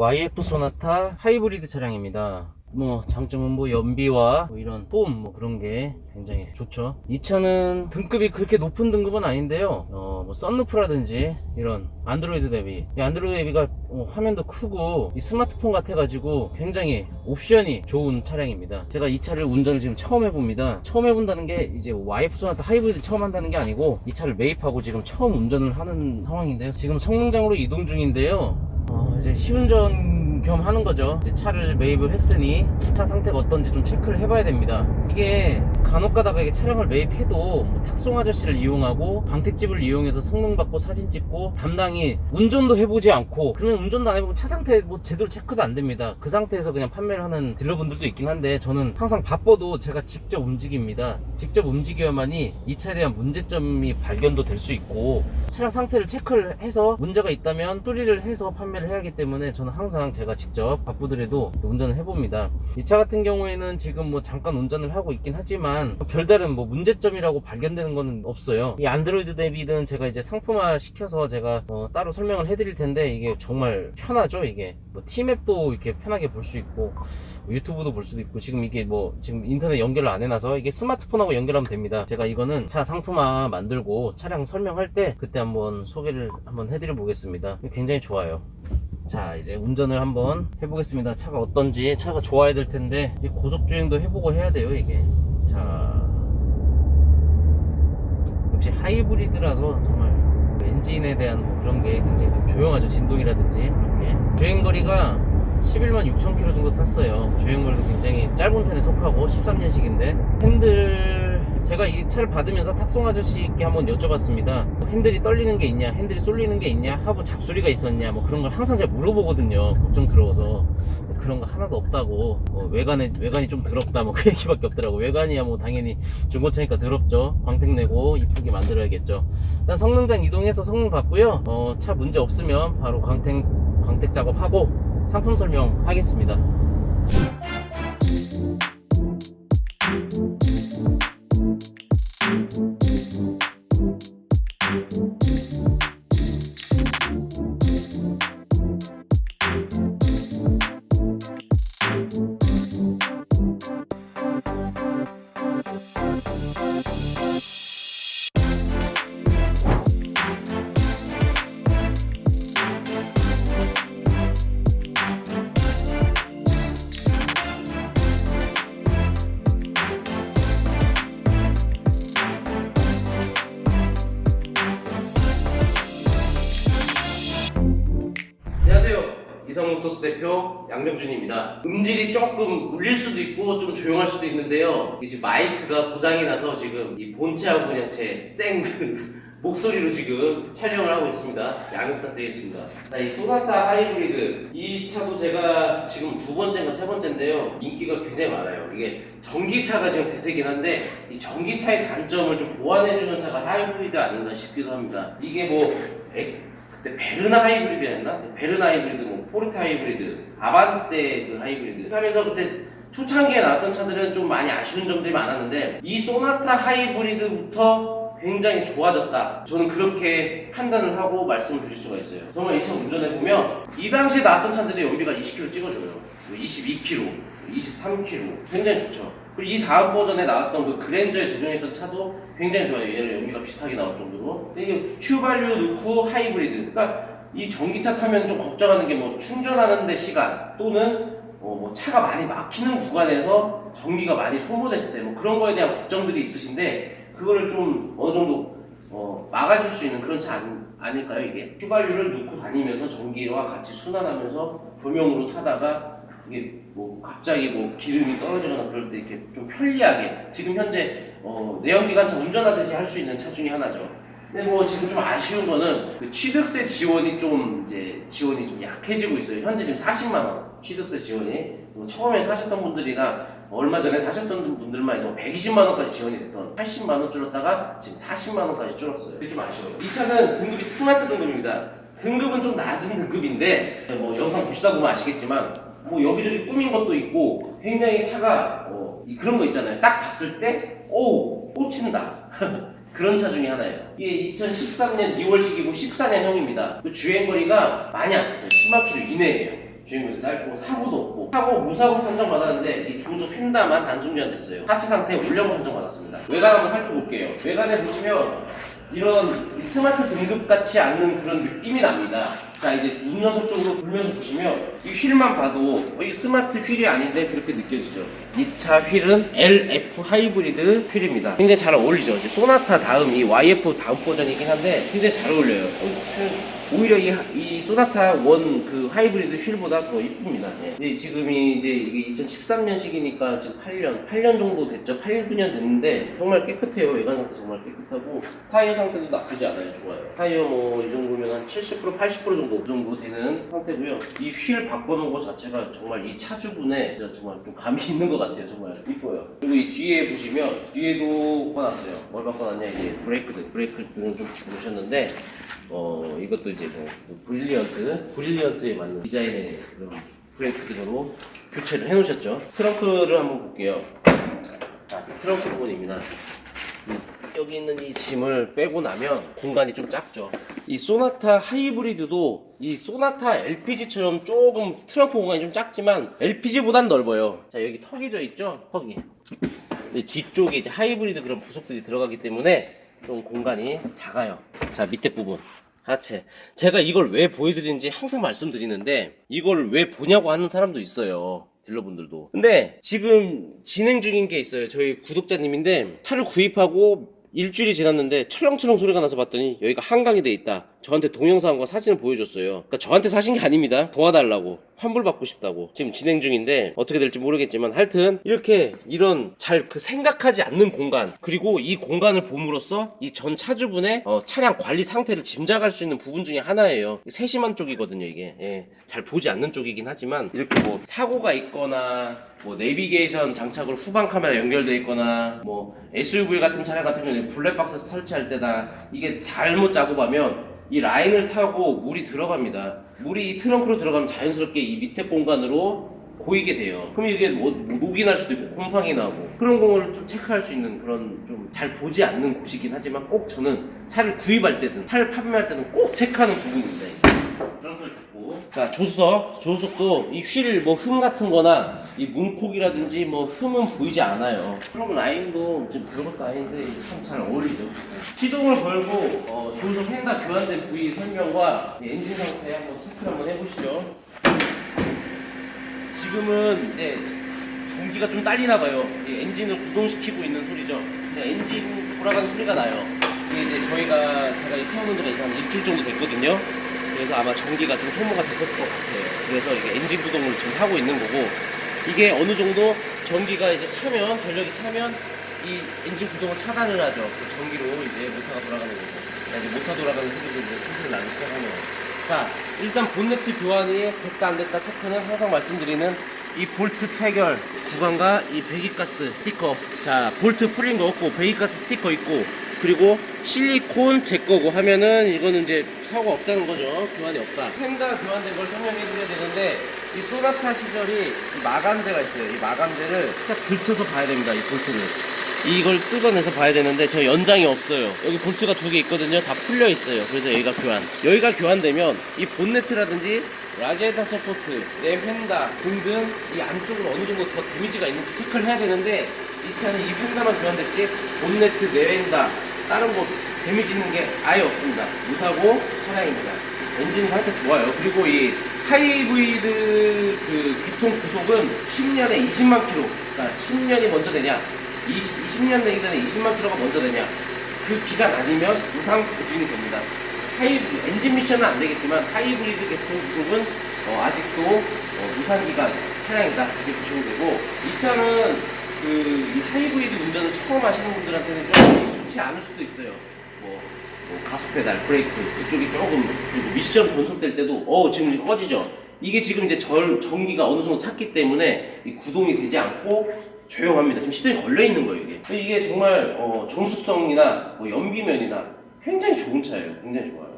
YF 소나타 하이브리드 차량입니다. 장점은 연비와 이런 소음 그런 게 굉장히 좋죠. 이 차는 등급이 그렇게 높은 등급은 아닌데요. 썬루프라든지 이런 안드로이드 대비, 이 안드로이드 대비가 화면도 크고 이 스마트폰 같아가지고 굉장히 옵션이 좋은 차량입니다. 제가 이 차를 운전을 지금 처음 해봅니다. 처음 해본다는 게 이제 YF 소나타 하이브리드 처음 한다는 게 아니고 이 차를 매입하고 지금 처음 운전을 하는 상황인데요. 지금 성능장으로 이동 중인데요. 이제 시운전 겸 하는 거죠. 이제 차를 매입을 했으니 차 상태가 어떤지 좀 체크를 해봐야 됩니다. 이게 간혹 가다가 이게 차량을 매입해도 탁송 아저씨를 이용하고 광택집을 이용해서 성능 받고 사진 찍고 담당이 운전도 해보지 않고, 그러면 운전도 안 해보고 차 상태 제대로 체크도 안 됩니다. 그 상태에서 그냥 판매를 하는 딜러분들도 있긴 한데, 저는 항상 바빠도 제가 직접 움직입니다. 직접 움직여야만이 이 차에 대한 문제점이 발견도 될 수 있고, 차량 상태를 체크를 해서 문제가 있다면 수리를 해서 판매를 해야 하기 때문에 저는 항상 제가 직접 바쁘더라도 운전을 해봅니다. 이 차 같은 경우에는 지금 잠깐 운전을 하고 있긴 하지만 별다른 문제점이라고 발견되는 거는 없어요. 이 안드로이드 대비는 제가 이제 상품화 시켜서 제가 따로 설명을 해드릴 텐데, 이게 정말 편하죠. 이게 티맵도 이렇게 편하게 볼 수 있고 유튜브도 볼 수도 있고, 지금 이게 지금 인터넷 연결을 안 해놔서 이게 스마트폰하고 연결하면 됩니다. 제가 이거는 차 상품화 만들고 차량 설명할 때 그때 한번 소개를 한번 해드려 보겠습니다. 굉장히 좋아요. 자, 이제 운전을 한번 해보겠습니다. 차가 어떤지. 차가 좋아야 될 텐데 고속주행도 해보고 해야 돼요, 이게. 자, 역시 하이브리드라서 정말 엔진에 대한 그런 게 굉장히 좀 조용하죠. 진동이라든지 그런 게. 주행거리가 11만 6천 킬로 정도 탔어요. 주행거리도 굉장히 짧은 편에 속하고 13년식인데, 핸들, 제가 이 차를 받으면서 탁송 아저씨께 한번 여쭤봤습니다. 핸들이 떨리는 게 있냐, 핸들이 쏠리는 게 있냐, 하부 잡소리가 있었냐, 그런 걸 항상 제가 물어보거든요. 걱정스러워서. 그런 거 하나도 없다고. 외관이 좀 더럽다, 그 얘기밖에 없더라고. 외관이야 당연히 중고차니까 더럽죠. 광택 내고 이쁘게 만들어야겠죠. 일단 성능장 이동해서 성능 봤고요. 차 문제 없으면 바로 광택 작업하고 상품 설명하겠습니다. 이성모토스 대표 양명준입니다. 음질이 조금 울릴 수도 있고 좀 조용할 수도 있는데요, 이제 마이크가 고장이 나서 지금 이 본체하고 그냥 제 목소리로 지금 촬영을 하고 있습니다. 양해 부탁드리겠습니다. 이 소나타 하이브리드, 이 차도 제가 지금 두 번째인가 세 번째인데요, 인기가 굉장히 많아요. 이게 전기차가 지금 대세긴 한데, 이 전기차의 단점을 좀 보완해주는 차가 하이브리드 아닌가 싶기도 합니다. 이게 그때 베르나 하이브리드였나? 베르나 하이브리드, 포르테 하이브리드, 아반떼 그 하이브리드 하면서 그때 초창기에 나왔던 차들은 좀 많이 아쉬운 점들이 많았는데, 이 소나타 하이브리드부터 굉장히 좋아졌다, 저는 그렇게 판단을 하고 말씀을 드릴 수가 있어요. 정말 이 차 운전해보면 이 당시에 나왔던 차들이 연비가 20km 찍어줘요. 22km, 23km, 굉장히 좋죠. 그리고 이 다음 버전에 나왔던 그 그랜저에 적용했던 차도 굉장히 좋아요. 얘는 연비가 비슷하게 나올 정도로. 근데 이게 휴발유 넣고 하이브리드, 그러니까 이 전기차 타면 좀 걱정하는 게 충전하는 데 시간, 또는 차가 많이 막히는 구간에서 전기가 많이 소모됐을 때 그런 거에 대한 걱정들이 있으신데, 그거를 좀 어느 정도 막아줄 수 있는 그런 차 아닐까요, 이게? 휴발유를 넣고 다니면서 전기와 같이 순환하면서 겸용으로 타다가 이게 갑자기 기름이 떨어지거나 그럴 때 이렇게 좀 편리하게, 지금 현재 내연기관차 운전하듯이 할 수 있는 차 중에 하나죠. 근데 지금 좀 아쉬운 거는 그 취득세 지원이 좀 약해지고 있어요. 현재 지금 40만원 취득세 지원이, 처음에 사셨던 분들이나 얼마 전에 사셨던 분들만 해도 120만원까지 지원이 됐던 80만원 줄었다가 지금 40만원까지 줄었어요. 그게 좀 아쉬워요. 이 차는 등급이 스마트 등급입니다. 등급은 좀 낮은 등급인데, 영상 보시다 보면 아시겠지만 여기저기 꾸민 것도 있고, 굉장히 차가 그런 거 있잖아요. 딱 봤을 때 꽂힌다. 그런 차 중에 하나예요. 이게 2013년 2월식이고 14년형입니다. 그 주행거리가 많이 안 됐어요. 10만 킬로 이내예요. 주행거리 짧고 사고도 없고 사고 무사고 판정 받았는데 이 조수 펜다만 단순 교환됐어요. 하체 상태 울령 판정 받았습니다. 외관 한번 살펴볼게요. 외관에 보시면 이런 스마트 등급 같지 않는 그런 느낌이 납니다. 자, 이제 운전석 쪽으로 돌면서 보시면 이 휠만 봐도 이게 스마트 휠이 아닌데 그렇게 느껴지죠. 이 차 휠은 LF 하이브리드 휠입니다. 굉장히 잘 어울리죠. 이제 소나타 다음 이 YF 다음 버전이긴 한데 굉장히 잘 어울려요. 오히려 이 소나타 원 그 하이브리드 휠보다 더 이쁩니다. 예. 지금이 이제 이게 2013년식이니까 지금 8년 정도 됐죠. 8, 9년 됐는데 정말 깨끗해요. 외관 상태 정말 깨끗하고 타이어 상태도 나쁘지 않아요. 좋아요. 타이어 뭐 이 정도면 한 70% 80% 정도 되는 상태고요. 이 휠 바꿔놓은 것 자체가 정말 이 차주분의 정말 좀 감이 있는 것 같아요. 정말 이뻐요. 그리고 이 뒤에 보시면 뒤에도 바꿔놨어요. 뭘 바꿔놨냐 이제 브레이크들은 좀 보셨는데 이것도 이제 뭐 브릴리언트에 맞는 디자인의 그런 브레이크 등으로 교체를 해놓으셨죠. 트렁크를 한번 볼게요. 자, 트렁크 부분입니다. 여기 있는 이 짐을 빼고 나면 공간이 좀 작죠. 이 소나타 하이브리드도 이 소나타 LPG처럼 조금 트렁크 공간이 좀 작지만 LPG보단 넓어요. 자, 여기 턱이 져 있죠? 턱이. 뒤쪽에 이제 하이브리드 그런 부속들이 들어가기 때문에 좀 공간이 작아요. 자, 밑에 부분. 하체. 제가 이걸 왜 보여드리는지 항상 말씀드리는데 이걸 왜 보냐고 하는 사람도 있어요. 딜러분들도. 근데 지금 진행 중인 게 있어요. 저희 구독자님인데 차를 구입하고 일주일이 지났는데 철렁철렁 소리가 나서 봤더니 여기가 한강이 돼 있다. 저한테 동영상과 사진을 보여줬어요. 그러니까 저한테 사신 게 아닙니다. 도와달라고. 환불받고 싶다고. 지금 진행 중인데 어떻게 될지 모르겠지만 하여튼 이렇게 이런 잘 그 생각하지 않는 공간 그리고 이 공간을 봄으로써 이 전 차주분의 차량 관리 상태를 짐작할 수 있는 부분 중에 하나예요. 세심한 쪽이거든요 이게. 예. 잘 보지 않는 쪽이긴 하지만 이렇게 뭐 사고가 있거나 뭐 내비게이션 장착으로 후방 카메라 연결돼 있거나 뭐 SUV 같은 차량 같은 경우는 블랙박스 설치할 때다 이게 잘못 작업하면 이 라인을 타고 물이 들어갑니다. 물이 이 트렁크로 들어가면 자연스럽게 이 밑에 공간으로 고이게 돼요. 그럼 이게 뭐 녹이 날 수도 있고 곰팡이 나고 그런 거를 좀 체크할 수 있는 그런 좀 잘 보지 않는 곳이긴 하지만 꼭 저는 차를 구입할 때든 차를 판매할 때는 꼭 체크하는 부분입니다. 트렁크를 닫고 자 조수석도 이 휠 뭐 흠 같은 거나 이 문콕이라든지 뭐 흠은 보이지 않아요. 트렁크 라인도 지금 별것도 아닌데 참 잘 어울리죠. 시동을 걸고 조수석 펜다 교환된 부위 설명과 엔진 상태 한번 체크를 한번 해보시죠. 지금은 이제 전기가 좀 딸리나 봐요. 엔진을 구동시키고 있는 소리죠. 엔진 돌아가는 소리가 나요. 이게 이제 제가 이 세우는 지가 한 일주일 정도 됐거든요. 그래서 아마 전기가 좀 소모가 됐을 것 같아요. 그래서 이게 엔진 구동을 지금 하고 있는 거고 이게 어느 정도 전기가 이제 전력이 차면 이 엔진 구동을 차단을 하죠. 그 전기로 이제 모터가 돌아가는 거고. 이제 모터 돌아가는 소리도 이제 슬슬 나기 시작하네요. 자, 일단 본네트 교환이 됐다 안 됐다 체크는 항상 말씀드리는 이 볼트 체결 구간과 이 배기가스 스티커. 자, 볼트 풀린 거 없고 배기가스 스티커 있고 그리고 실리콘 제 거고 하면은 이거는 이제 사고가 없다는 거죠. 교환이 없다. 펜다 교환된 걸 설명해 드려야 되는데 이 소나타 시절이 이 마감재가 있어요. 이 마감재를 살짝 들쳐서 봐야 됩니다. 이 볼트를. 이걸 뜯어내서 봐야 되는데 저 연장이 없어요. 여기 볼트가 2개 있거든요. 다 풀려 있어요. 그래서 여기가 교환되면 이 본네트라든지 라디에이터 서포트, 램 펜다 등등 이 안쪽으로 어느 정도 더 데미지가 있는지 체크를 해야 되는데 이 차는 이 펜다만 교환됐지 본네트, 내렌다 다른 곳 데미지 있는 게 아예 없습니다. 무사고 차량입니다. 엔진 상태 좋아요. 그리고 이 하이브리드 그 기통 구속은 10년에 20만 킬로. 그러니까 10년이 먼저 되냐? 20년 되기 전에 20만 킬로가 먼저 되냐? 그 기간 아니면 무상 보증이 됩니다. 엔진 미션은 안 되겠지만 하이브리드 계통 구속은 아직도 무상 기간 차량이다 이렇게 보시면 되고 이 차는 이 하이브리드 운전을 처음 하시는 분들한테는 좀 익숙치 않을 수도 있어요. 뭐 가속 페달, 브레이크 그쪽이 조금 그리고 미션 변속될 때도 지금 이제 꺼지죠. 이게 지금 이제 전기가 어느 정도 찼기 때문에 이 구동이 되지 않고 조용합니다. 지금 시동이 걸려 있는 거예요 이게 정말 정숙성이나 뭐 연비면이나 굉장히 좋은 차예요. 굉장히 좋아요.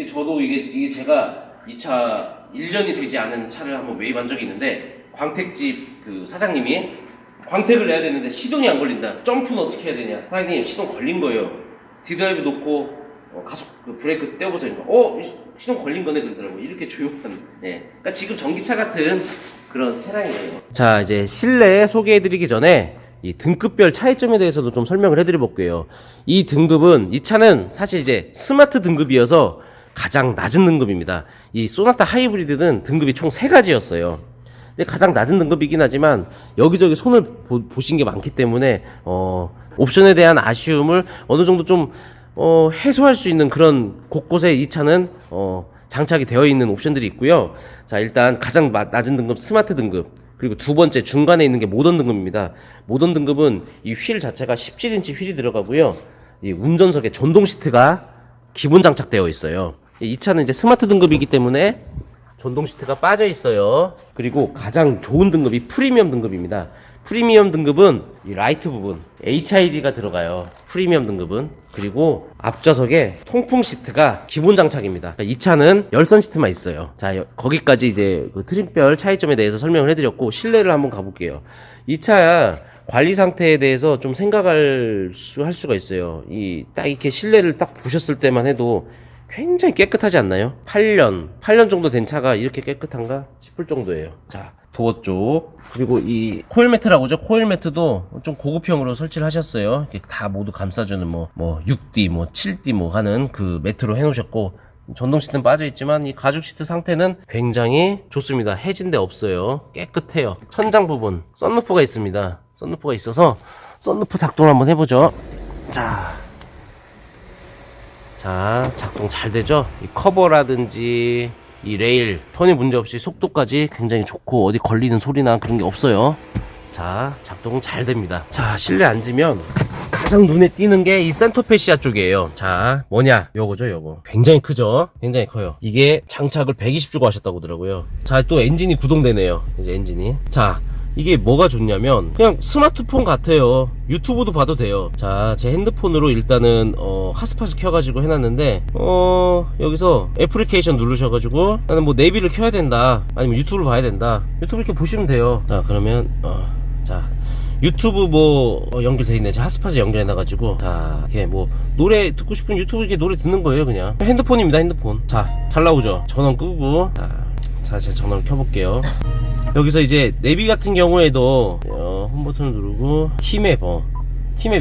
저도 이게 제가 이 차 1년이 되지 않은 차를 한번 매입한 적이 있는데 광택집 그 사장님이 광택을 내야 되는데 시동이 안 걸린다. 점프는 어떻게 해야 되냐? 사장님 시동 걸린 거예요. 디드라이브 놓고 가속 그 브레이크 떼어보세요. 시동 걸린 거네 그러더라고요. 이렇게 조용한. 예. 그러니까 지금 전기차 같은 그런 차량이에요. 자, 이제 실내 소개해드리기 전에 이 등급별 차이점에 대해서도 좀 설명을 해드려볼게요. 이 등급은, 이 차는 사실 이제 스마트 등급이어서 가장 낮은 등급입니다. 이 소나타 하이브리드는 등급이 총 3가지였어요. 근데 가장 낮은 등급이긴 하지만 여기저기 손을 보신 게 많기 때문에 옵션에 대한 아쉬움을 어느 정도 좀 해소할 수 있는 그런 곳곳에 이 차는 장착이 되어 있는 옵션들이 있고요. 자, 일단 가장 낮은 등급 스마트 등급, 그리고 두 번째 중간에 있는 게 모던 등급입니다. 모던 등급은 이 휠 자체가 17인치 휠이 들어가고요. 이 운전석에 전동 시트가 기본 장착되어 있어요. 이 차는 이제 스마트 등급이기 때문에 전동 시트가 빠져 있어요. 그리고 가장 좋은 등급이 프리미엄 등급입니다. 프리미엄 등급은 이 라이트 부분 HID가 들어가요. 프리미엄 등급은. 그리고 앞좌석에 통풍 시트가 기본 장착입니다. 그러니까 이 차는 열선 시트만 있어요. 자, 거기까지 이제 그 트림별 차이점에 대해서 설명을 해드렸고, 실내를 한번 가볼게요. 이 차 관리 상태에 대해서 좀 생각할 할 수가 있어요. 딱 이렇게 실내를 딱 보셨을 때만 해도 굉장히 깨끗하지 않나요? 8년 정도 된 차가 이렇게 깨끗한가 싶을 정도예요. 자, 도어 쪽, 그리고 이 코일 매트라고 하죠. 코일 매트도 좀 고급형으로 설치를 하셨어요. 이렇게 다 모두 감싸주는 6D, 7D 하는 그 매트로 해놓으셨고, 전동 시트는 빠져있지만 이 가죽 시트 상태는 굉장히 좋습니다. 해진 데 없어요. 깨끗해요. 천장 부분 썬루프가 있습니다. 썬루프가 있어서 썬루프 작동을 한번 해보죠. 자, 작동 잘 되죠? 이 커버라든지 이 레일 전혀 문제없이 속도까지 굉장히 좋고, 어디 걸리는 소리나 그런 게 없어요. 자, 작동 잘 됩니다. 자, 실내 앉으면 가장 눈에 띄는 게 이 센터페시아 쪽이에요. 자, 뭐냐? 요거죠, 요거. 굉장히 크죠? 굉장히 커요. 이게 장착을 120 주고 하셨다고 하더라고요. 자, 또 엔진이 구동되네요. 이제 엔진이. 자, 이게 뭐가 좋냐면 그냥 스마트폰 같아요. 유튜브도 봐도 돼요. 자, 제 핸드폰으로 일단은 핫스팟을 켜가지고 해놨는데 여기서 애플리케이션 누르셔가지고 나는 뭐 내비를 켜야 된다, 아니면 유튜브를 봐야 된다, 유튜브 이렇게 보시면 돼요. 자, 그러면 자, 유튜브 연결돼 있네. 제 핫스팟에 연결해놔가지고, 자, 이렇게 노래 듣고 싶은 유튜브 이렇게 노래 듣는 거예요. 그냥 핸드폰입니다. 핸드폰. 자, 잘 나오죠? 전원 끄고. 자, 제가 전원을 켜볼게요. 여기서 이제 내비 같은 경우에도 홈 버튼을 누르고 T맵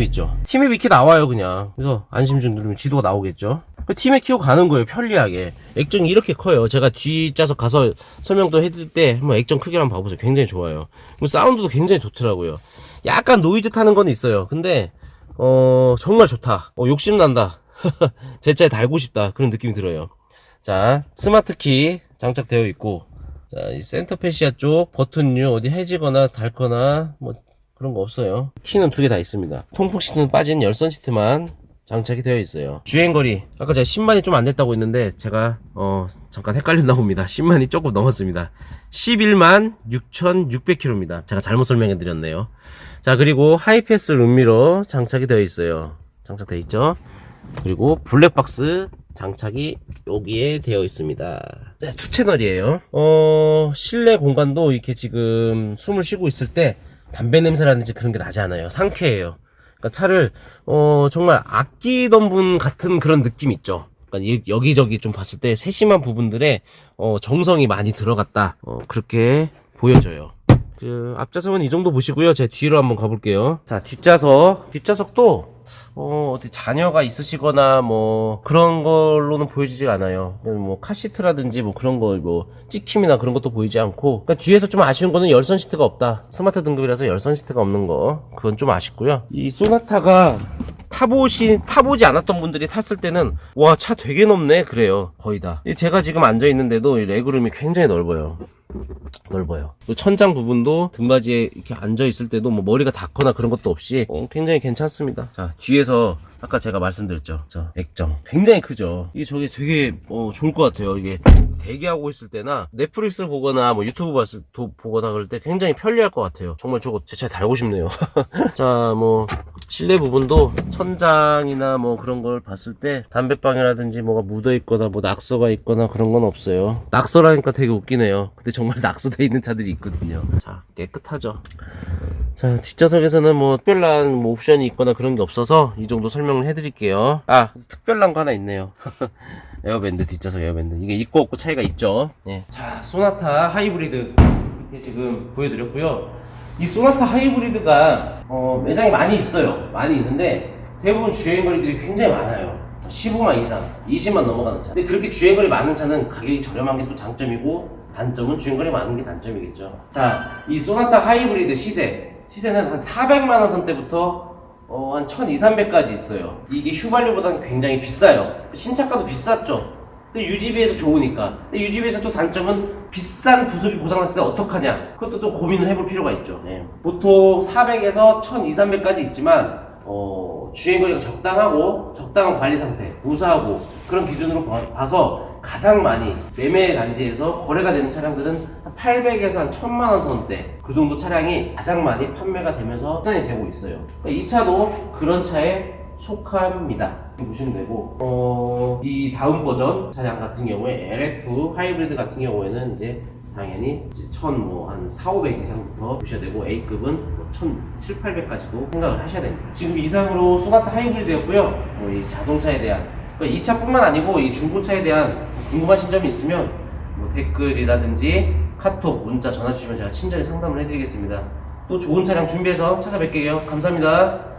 있죠. T맵 이렇게 나와요. 그냥. 그래서 안심중 누르면 지도가 나오겠죠. T맵 키고 가는 거예요. 편리하게. 액정이 이렇게 커요. 제가 뒷좌석 가서 설명도 해드릴 때 한번 액정 크기를 한번 봐보세요. 굉장히 좋아요. 사운드도 굉장히 좋더라고요. 약간 노이즈 타는 건 있어요. 근데 정말 좋다. 욕심난다. 제 차에 달고 싶다. 그런 느낌이 들어요. 자, 스마트 키 장착되어 있고, 자, 이 센터페시아 쪽 버튼류 어디 해지거나 닳거나 그런 거 없어요. 키는 2개 다 있습니다. 통풍 시트는 빠진 열선 시트만 장착이 되어 있어요. 주행거리, 아까 제가 10만이 좀 안 됐다고 했는데 제가 잠깐 헷갈렸나 봅니다. 10만이 조금 넘었습니다. 11만 6,600km입니다. 제가 잘못 설명해 드렸네요. 자, 그리고 하이패스 룸미러 장착이 되어 있어요. 장착되어 있죠. 그리고 블랙박스 장착이 여기에 되어 있습니다. 네, 2채널이에요. 실내 공간도 이렇게 지금 숨을 쉬고 있을 때 담배 냄새라든지 그런 게 나지 않아요. 상쾌해요. 그러니까 차를 정말 아끼던 분 같은 그런 느낌 있죠. 그러니까 여기저기 좀 봤을 때 세심한 부분들에 정성이 많이 들어갔다, 그렇게 보여져요. 앞좌석은 이 정도 보시고요. 제 뒤로 한번 가볼게요. 자, 뒷좌석도 어디 자녀가 있으시거나 그런 걸로는 보여지지 않아요. 카시트라든지 그런 거 찍힘이나 그런 것도 보이지 않고, 그러니까 뒤에서 좀 아쉬운 거는 열선 시트가 없다. 스마트 등급이라서 열선 시트가 없는 거, 그건 좀 아쉽고요. 이 소나타가 타보지 않았던 분들이 탔을 때는 와, 차 되게 넓네 그래요. 거의 다. 제가 지금 앉아 있는데도 이 레그룸이 굉장히 넓어요. 천장 부분도 등받이에 이렇게 앉아 있을 때도 머리가 닿거나 그런 것도 없이 굉장히 괜찮습니다. 자, 뒤에서 아까 제가 말씀드렸죠. 액정 굉장히 크죠. 이게 저게 되게 좋을 것 같아요. 이게 대기하고 있을 때나 넷플릭스 보거나 유튜브 보거나 그럴 때 굉장히 편리할 것 같아요. 정말 저거 제 차에 달고 싶네요. 자, 실내 부분도 천장이나 그런 걸 봤을 때 담배방이라든지 뭐가 묻어 있거나 낙서가 있거나 그런 건 없어요. 낙서라니까 되게 웃기네요. 근데 정말 낙서돼 있는 차들이 있거든요. 자, 깨끗하죠. 자, 뒷좌석에서는 뭐 특별한 뭐 옵션이 있거나 그런 게 없어서 이 정도 설명을 해드릴게요. 아, 특별한 거 하나 있네요. 에어밴드, 뒷좌석 에어밴드. 이게 있고 없고 차이가 있죠. 예. 자, 소나타 하이브리드 이렇게 지금 보여드렸고요. 이 소나타 하이브리드가 매장에 많이 있어요. 많이 있는데 대부분 주행거리들이 굉장히 많아요. 15만 이상, 20만 넘어가는 차. 근데 그렇게 주행거리 많은 차는 가격이 저렴한 게 또 장점이고, 단점은 주행거리 많은 게 단점이겠죠. 자, 이 소나타 하이브리드 시세는 한 400만원 선대부터 한 1200, 300까지 있어요. 이게 휘발유보다는 굉장히 비싸요. 신차가도 비쌌죠. 근데 유지비에서 좋으니까. 근데 유지비에서 또 단점은 비싼 부속이 고장났을 때 어떡하냐, 그것도 또 고민을 해볼 필요가 있죠. 네. 보통 400에서 1200, 300까지 있지만 주행거리가 적당하고 적당한 관리 상태, 무사하고 그런 기준으로 봐서 가장 많이 매매 단지에서 거래가 되는 차량들은 한 800에서 한 1000만원 선대, 그 정도 차량이 가장 많이 판매가 되면서 수단이 되고 있어요. 그러니까 이 차도 그런 차에 속합니다. 보시면 되고, 이 다음 버전 차량 같은 경우에 LF 하이브리드 같은 경우에는 이제 당연히 이제 1000한 4,500 이상부터 보셔야 되고, A급은 1,700, 800까지도 생각을 하셔야 됩니다. 지금 이상으로 소나타 하이브리드였고요. 이 자동차에 대한, 그러니까 이 차뿐만 아니고 이 중고차에 대한 궁금하신 점이 있으면 댓글이라든지 카톡, 문자, 전화 주시면 제가 친절히 상담을 해드리겠습니다. 또 좋은 차량 준비해서 찾아뵐게요. 감사합니다.